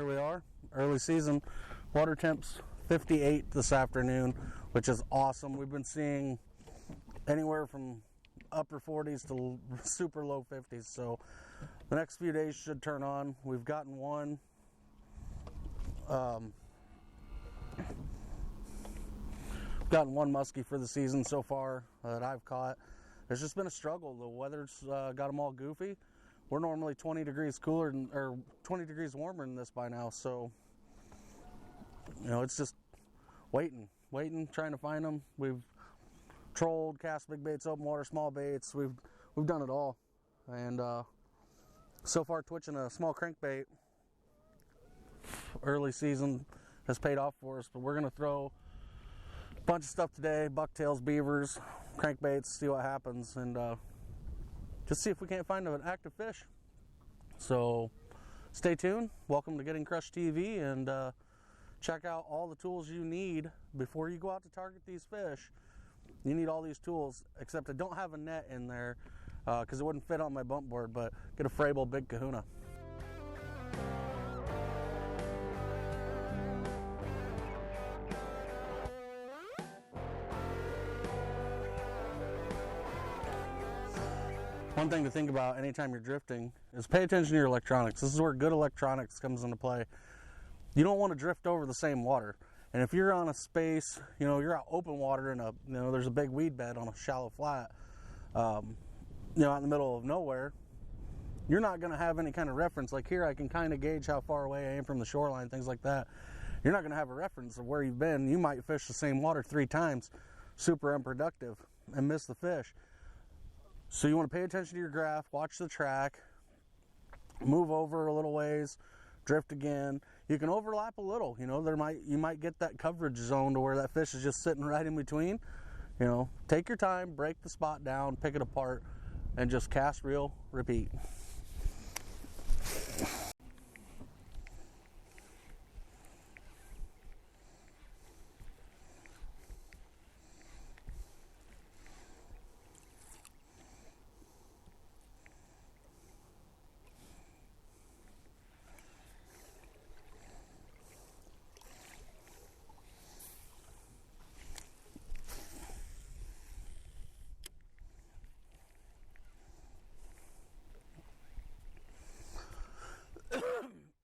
here we are, early season. Water temps 58 this afternoon, which is awesome. We've been seeing anywhere from upper 40s to super low 50s, so the next few days should turn on. We've gotten one. Gotten one muskie for the season so far that I've caught. It's just been a struggle. The weather's got them all goofy. We're normally 20 degrees cooler or 20 degrees warmer than this by now, so you know, it's just waiting, trying to find them. We've trolled, cast big baits, open water, small baits. We've done it all, and so far twitching a small crankbait early season has paid off for us. But we're gonna throw a bunch of stuff today: bucktails, beavers, crankbaits, see what happens, and just see if we can't find an active fish. So stay tuned. Welcome to Getting Crushed TV, and check out all the tools you need before you go out to target these fish. You need all these tools, except I don't have a net in there because it wouldn't fit on my bump board, but get a Frable Big Kahuna. One thing to think about anytime you're drifting is pay attention to your electronics. This is where good electronics comes into play. You don't want to drift over the same water. And if you're on a space, you know, you're out open water and there's a big weed bed on a shallow flat, out in the middle of nowhere, you're not going to have any kind of reference. Like here, I can kind of gauge how far away I am from the shoreline, things like that. You're not going to have a reference of where you've been. You might fish the same water 3 times, super unproductive, and miss the fish. So you want to pay attention to your graph, watch the track, move over a little ways, drift again. You can overlap a little, you might get that coverage zone to where that fish is just sitting right in between. Take your time, break the spot down, pick it apart, and just cast, reel, repeat.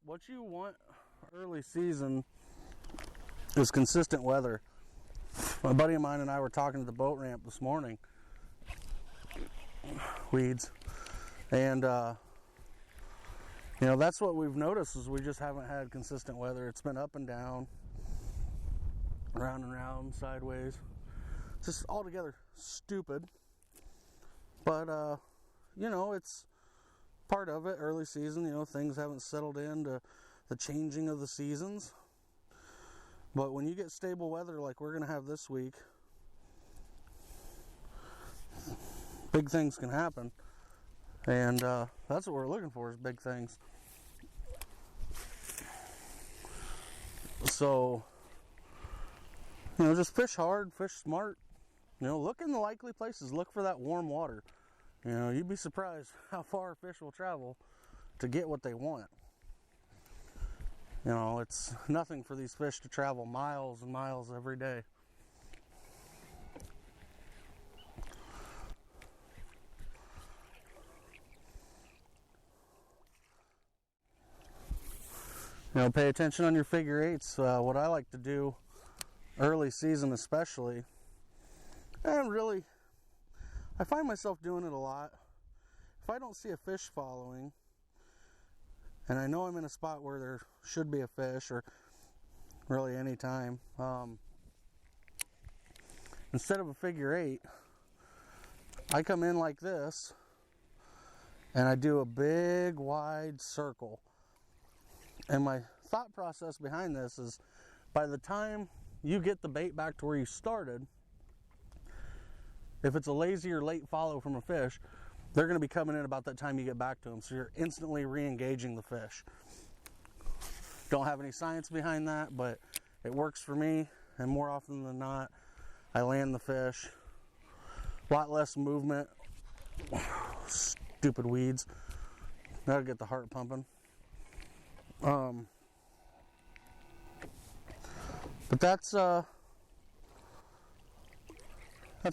What you want early season is consistent weather. A buddy of mine and I were talking to the boat ramp this morning. Weeds. And that's what we've noticed, is we just haven't had consistent weather. It's been up and down, round and round, sideways. Just altogether stupid. But it's part of it. Early season, things haven't settled into the changing of the seasons. But when you get stable weather like we're going to have this week, big things can happen. And that's what we're looking for, is big things. So, just fish hard, fish smart. Look in the likely places. Look for that warm water. You'd be surprised how far a fish will travel to get what they want. It's nothing for these fish to travel miles and miles every day. Pay attention on your figure eights. What I like to do early season especially, and really, I find myself doing it a lot. If I don't see a fish following, and I know I'm in a spot where there should be a fish, or really any time, instead of a figure eight, I come in like this, and I do a big wide circle. And my thought process behind this is, by the time you get the bait back to where you started, if it's a lazy or late follow from a fish, they're going to be coming in about that time you get back to them. So you're instantly re-engaging the fish. Don't have any science behind that, but it works for me. And more often than not, I land the fish. A lot less movement. Stupid weeds. That'll get the heart pumping. But that's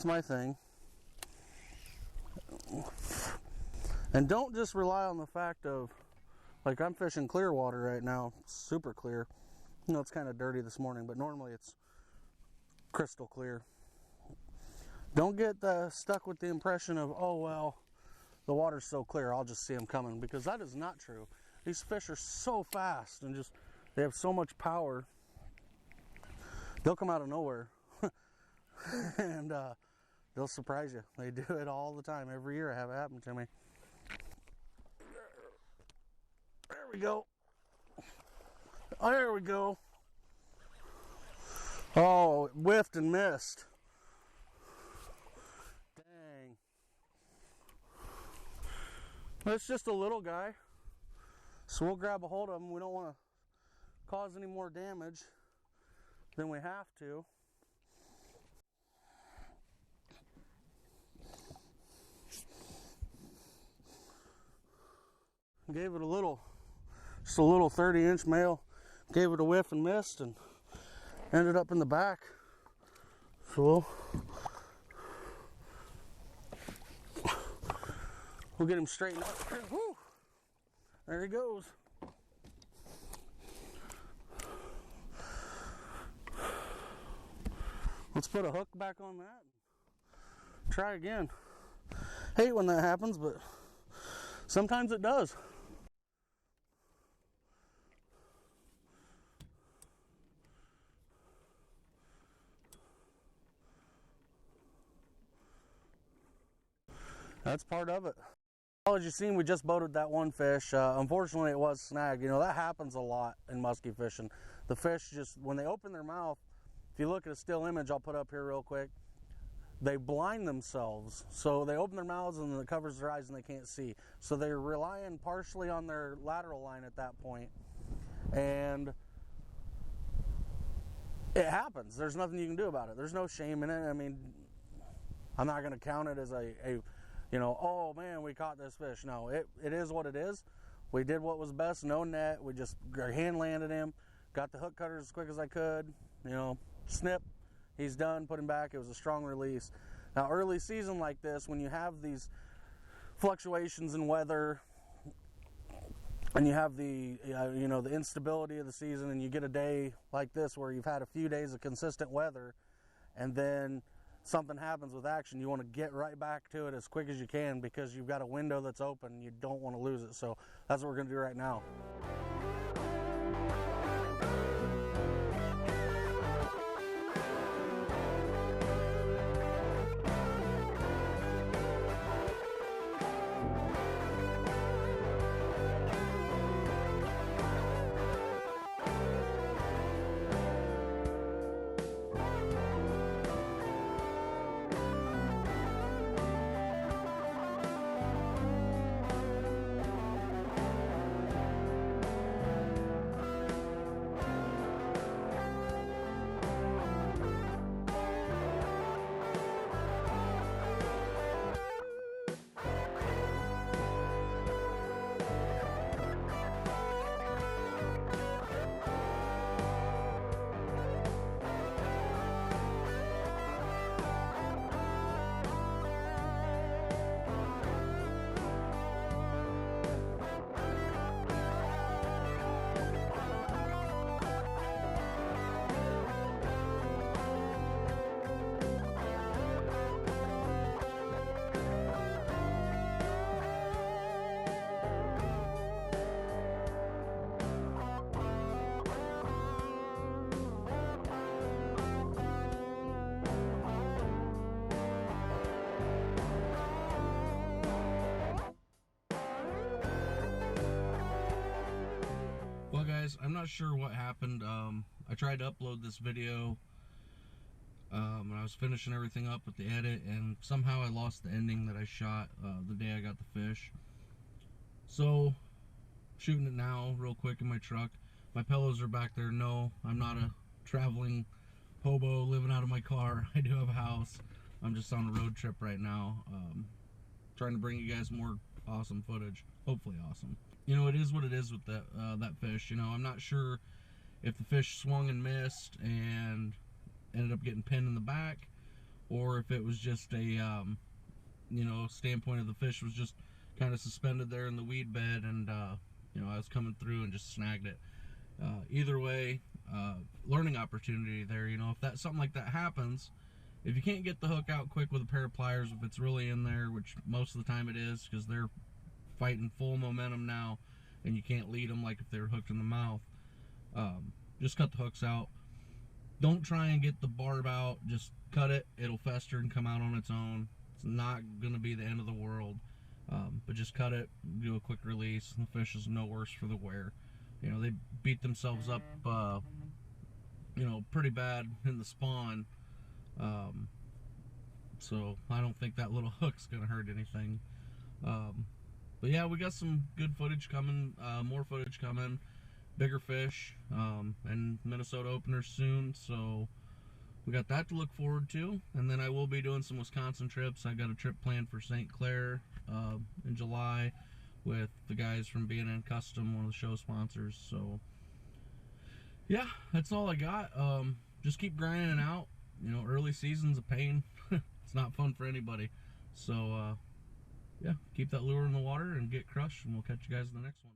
my thing. And don't just rely on the fact of, like, I'm fishing clear water right now, super clear. You know, it's kind of dirty this morning, but normally it's crystal clear. Don't get stuck with the impression of, oh, well, the water's so clear, I'll just see them coming, because that is not true. These fish are so fast and just, they have so much power. They'll come out of nowhere and they'll surprise you. They do it all the time. Every year I have it happen to me. There we go. There we go. Oh, whiffed and missed. Dang. That's just a little guy. So we'll grab a hold of him. We don't want to cause any more damage than we have to. Gave it a little, just a little 30-inch male. Gave it a whiff and missed and ended up in the back. So we'll get him straightened up. Woo! There he goes. Let's put a hook back on that. Try again. Hate when that happens, but sometimes it does. That's part of it. Well, as you've seen, we just boated that one fish. Unfortunately, it was snagged. You know, that happens a lot in musky fishing. The fish just, when they open their mouth, if you look at a still image I'll put up here real quick, they blind themselves. So they open their mouths and it covers their eyes and they can't see. So they're relying partially on their lateral line at that point. And it happens. There's nothing you can do about it. There's no shame in it. I mean, I'm not going to count it as a you know, oh man, we caught this fish. No, it is what it is. We did what was best, no net. We just hand landed him, got the hook cutter as quick as I could, you know, snip, he's done, put him back. It was a strong release. Now, early season like this, when you have these fluctuations in weather and you have the, you know, the instability of the season, and you get a day like this where you've had a few days of consistent weather and then something happens with action, you want to get right back to it as quick as you can because you've got a window that's open. You don't want to lose it. So that's what we're going to do right now. Well guys, I'm not sure what happened. I tried to upload this video and I was finishing everything up with the edit, and somehow I lost the ending that I shot the day I got the fish. So, shooting it now real quick in my truck. My pillows are back there. No, I'm not a traveling hobo living out of my car. I do have a house. I'm just on a road trip right now, trying to bring you guys more awesome footage. Hopefully awesome. You know, it is what it is with that fish. You know, I'm not sure if the fish swung and missed and ended up getting pinned in the back, or if it was just a you know, standpoint of the fish was just kind of suspended there in the weed bed, and you know, I was coming through and just snagged it. Either way, learning opportunity there. You know, if that something like that happens, if you can't get the hook out quick with a pair of pliers, if it's really in there, which most of the time it is, because they're fighting full momentum now, and you can't lead them like if they were hooked in the mouth, just cut the hooks out. Don't try and get the barb out. Just cut it. It'll fester and come out on its own. It's not going to be the end of the world. But just cut it, do a quick release, and the fish is no worse for the wear. You know, they beat themselves up, you know, pretty bad in the spawn. So I don't think that little hook's going to hurt anything. But yeah, we got some good footage coming, more footage coming, bigger fish, and Minnesota openers soon. So we got that to look forward to. And then I will be doing some Wisconsin trips. I got a trip planned for St. Clair in July with the guys from B&N Custom, one of the show sponsors. So yeah, that's all I got. Just keep grinding out. You know, early season's a pain. It's not fun for anybody. So yeah, keep that lure in the water and get crushed, and we'll catch you guys in the next one.